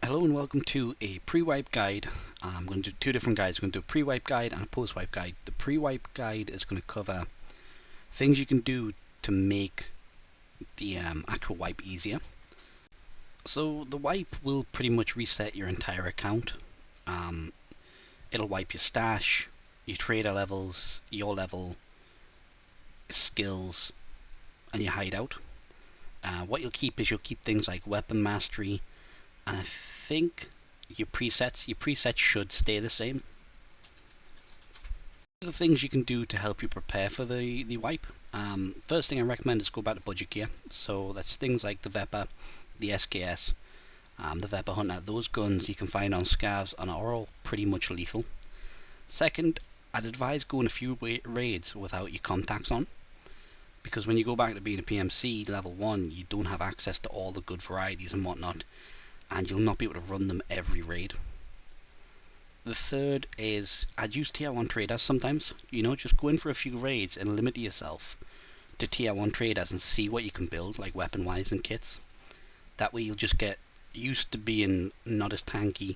Hello and welcome to a pre-wipe guide. I'm going to do two different guides. I'm going to do a pre-wipe guide and a post-wipe guide. The pre-wipe guide is going to cover things you can do to make the actual wipe easier. So the wipe will pretty much reset your entire account. It'll wipe your stash, your trader levels, your level, skills, and your hideout. What you'll keep is you'll keep things like weapon mastery, and I think your presets should stay the same. The things you can do to help you prepare for the wipe. First thing I recommend is go back to budget gear. So that's things like the Vepr, the SKS, the Vepr Hunter. Those guns you can find on scavs and are all pretty much lethal. Second, I'd advise going a few raids without your contacts on, because when you go back to being a PMC level 1, you don't have access to all the good varieties and whatnot, and you'll not be able to run them every raid. The third is I'd use tier 1 traders sometimes. Just go in for a few raids and limit yourself to tier 1 traders and see what you can build, like weapon wise and kits. That way you'll just get used to being not as tanky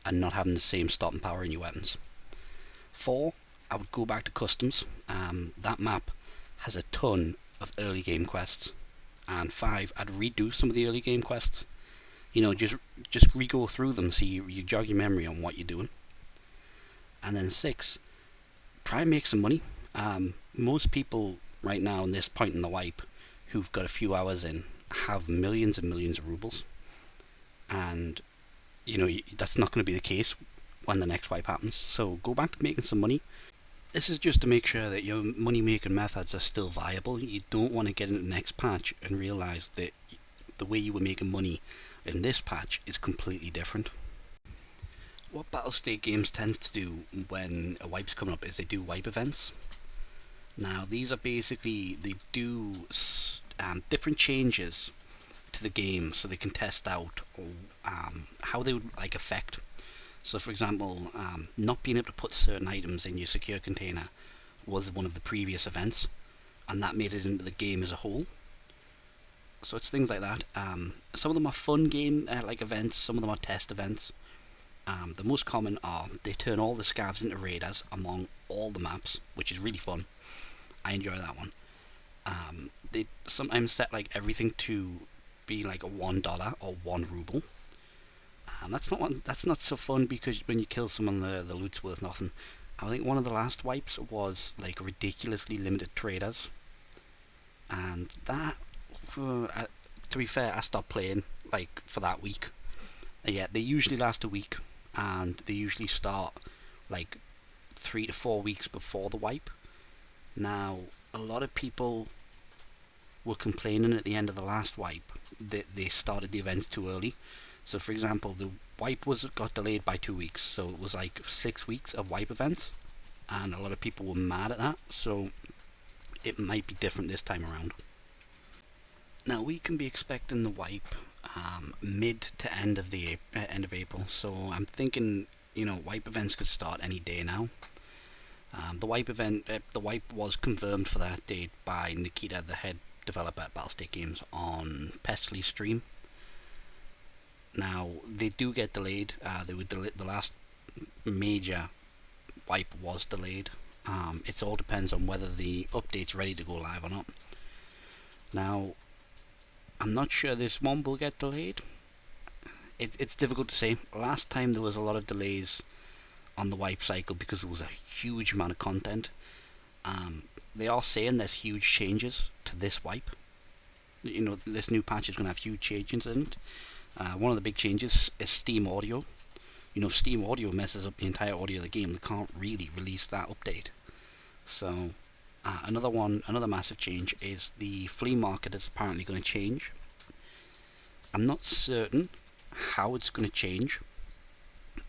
and not having the same stopping power in your weapons. 4, I would go back to customs. That map has a ton of early game quests. And 5, I'd redo some of the early game quests. Just re-go through them so you jog your memory on what you're doing. And then 6, try and make some money. Most people right now in this point in the wipe who've got a few hours in have millions and millions of rubles. And, that's not going to be the case when the next wipe happens. So go back to making some money. This is just to make sure that your money making methods are still viable. You don't want to get into the next patch and realise that the way you were making money in this patch is completely different. What Battlestate Games tends to do when a wipe's coming up is they do wipe events. Now these are basically, they do different changes to the game so they can test out how they would affect. So for example, not being able to put certain items in your secure container was one of the previous events, and that made it into the game as a whole. So it's things like that. Some of them are fun game events, some of them are test events. The most common are they turn all the scavs into raiders among all the maps, which is really fun. I enjoy that one. They sometimes set everything to be a $1 or 1 ruble. That's not so fun, because when you kill someone, the loot's worth nothing. I think one of the last wipes was ridiculously limited traders, and that, to be fair, I stopped playing for that week. Yeah, they usually last a week, and they usually start 3 to 4 weeks before the wipe. Now, a lot of people were complaining at the end of the last wipe that they started the events too early. So for example, the wipe got delayed by 2 weeks, so it was 6 weeks of wipe events, and a lot of people were mad at that, so it might be different this time around. Now we can be expecting the wipe mid to end of April, so I'm thinking wipe events could start any day now. The wipe was confirmed for that date by Nikita, the head developer at Battlestate Games, on Pestly's stream. Now they do get delayed. The last major wipe was delayed. It all depends on whether the update's ready to go live or not. Now, I'm not sure this one will get delayed. It's difficult to say. Last time there was a lot of delays on the wipe cycle because there was a huge amount of content. They are saying there's huge changes to this wipe. This new patch is going to have huge changes in it. One of the big changes is Steam Audio. If Steam Audio messes up the entire audio of the game, they can't really release that update. So another massive change is the flea market is apparently going to change. I'm not certain how it's going to change.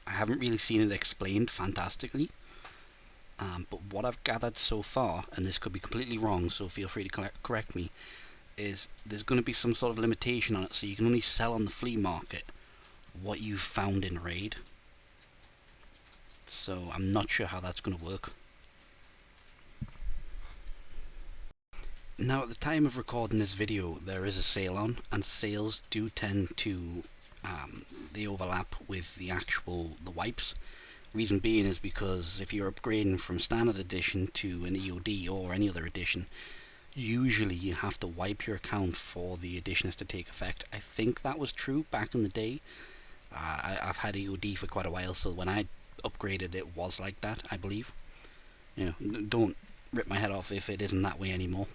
I haven't really seen it explained fantastically. But what I've gathered so far, and this could be completely wrong, so feel free to correct me, is there's going to be some sort of limitation on it, so you can only sell on the flea market what you've found in raid. So I'm not sure how that's going to work. Now at the time of recording this video there is a sale on, and sales do tend to they overlap with the wipes. Reason being is because if you're upgrading from standard edition to an EOD or any other edition, usually you have to wipe your account for the additions to take effect. I think that was true back in the day. I've had EOD for quite a while, so when I upgraded it was like that, I believe. Don't rip my head off if it isn't that way anymore.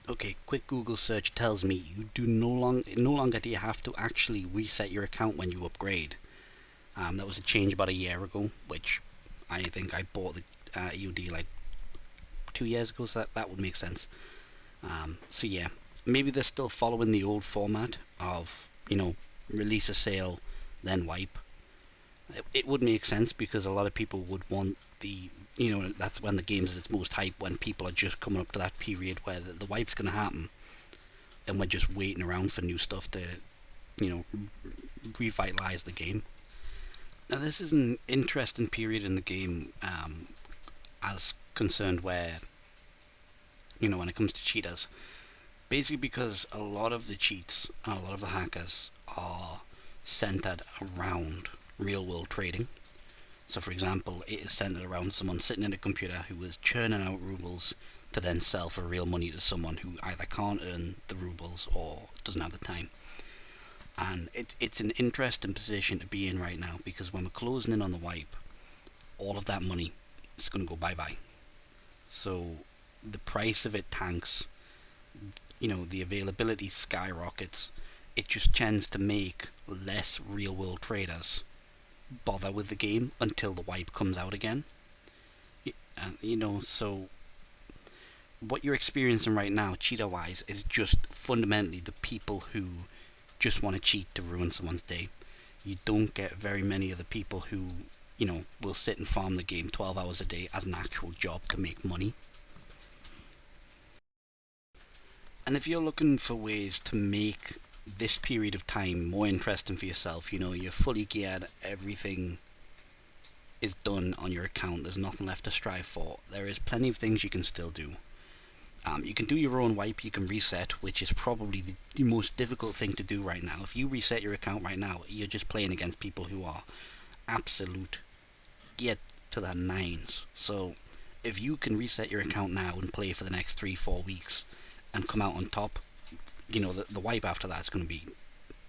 Okay, quick Google search tells me you do no longer do you have to actually reset your account when you upgrade. That was a change about a year ago, which I think I bought the EOD like 2 years ago, so that would make sense. So yeah, maybe they're still following the old format of, release a sale, then wipe. It would make sense because a lot of people would want that's when the game's at its most hype, when people are just coming up to that period where the wipe's going to happen, and we're just waiting around for new stuff to, revitalize the game. Now this is an interesting period in the game, as concerned where, when it comes to cheaters. Basically because a lot of the cheats and a lot of the hackers are centered around real world trading. So for example, it is centered around someone sitting in a computer who is churning out rubles to then sell for real money to someone who either can't earn the rubles or doesn't have the time. And it's an interesting position to be in right now, because when we're closing in on the wipe, all of that money is going to go bye-bye. So the price of it tanks, the availability skyrockets. It just tends to make less real world traders bother with the game until the wipe comes out again. So what you're experiencing right now, cheater wise, is just fundamentally the people who just want to cheat to ruin someone's day. You don't get very many of the people who, will sit and farm the game 12 hours a day as an actual job to make money. And if you're looking for ways to make this period of time more interesting for yourself, you're fully geared, everything is done on your account, there's nothing left to strive for, there is plenty of things you can still do. You can do your own wipe, you can reset, which is probably the most difficult thing to do right now. If you reset your account right now, you're just playing against people who are absolute get to the nines. So if you can reset your account now and play for the next 3-4 weeks and come out on top, the wipe after that is going to be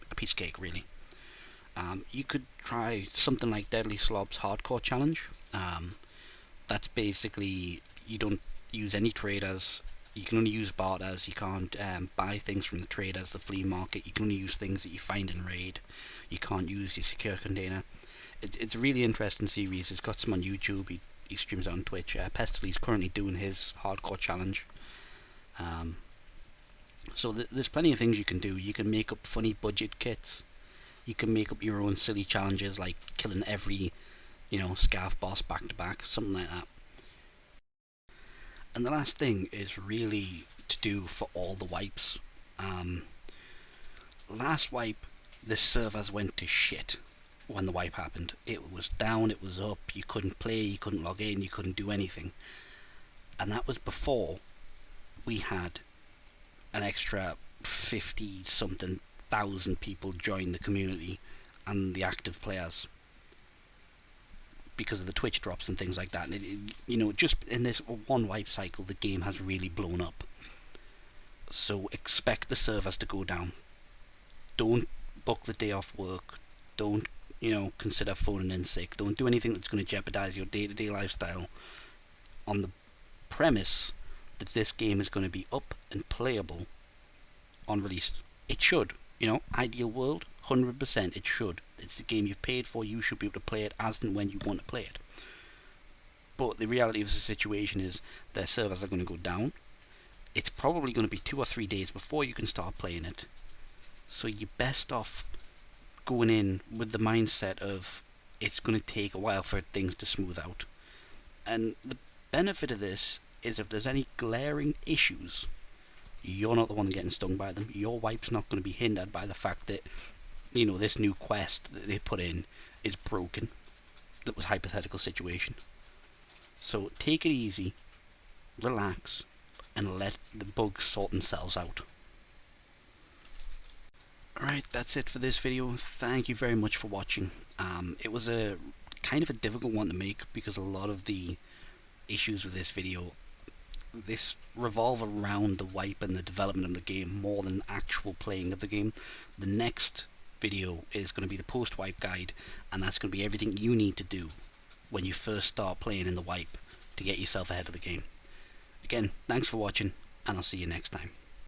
a piece of cake, really. You could try something like Deadly Slob's Hardcore Challenge. That's basically, you don't use any traders, you can only use barters, you can't buy things from the traders, the flea market, you can only use things that you find in raid, you can't use your secure container. It's a really interesting series, it's got some on YouTube, he streams it on Twitch. Pestley's currently doing his Hardcore Challenge. So there's plenty of things you can do. You can make up funny budget kits. You can make up your own silly challenges, like killing every, scarf boss back to back, something like that. And the last thing is really to do for all the wipes. Last wipe, the servers went to shit when the wipe happened. It was down, it was up, you couldn't play, you couldn't log in, you couldn't do anything. And that was before we had an extra 50 something thousand people join the community and the active players because of the Twitch drops and things like that. And just in this one wipe cycle, the game has really blown up. So expect the servers to go down. Don't book the day off work. Don't consider phoning in sick. Don't do anything that's going to jeopardize your day-to-day lifestyle on the premise that this game is going to be up and playable on release. It should. Ideal world, 100% it should. It's the game you've paid for, you should be able to play it as and when you want to play it. But the reality of the situation is their servers are going to go down. It's probably going to be 2 or 3 days before you can start playing it. So you're best off going in with the mindset of it's going to take a while for things to smooth out. And the benefit of this is if there's any glaring issues, you're not the one getting stung by them. Your wipe's not going to be hindered by the fact that, this new quest that they put in is broken. That was a hypothetical situation. So take it easy, relax, and let the bugs sort themselves out. Alright, that's it for this video. Thank you very much for watching. It was a kind of a difficult one to make because a lot of the issues with this video revolve around the wipe and the development of the game more than actual playing of the game. The next video is going to be the post-wipe guide, and that's going to be everything you need to do when you first start playing in the wipe to get yourself ahead of the game. Again, thanks for watching, and I'll see you next time.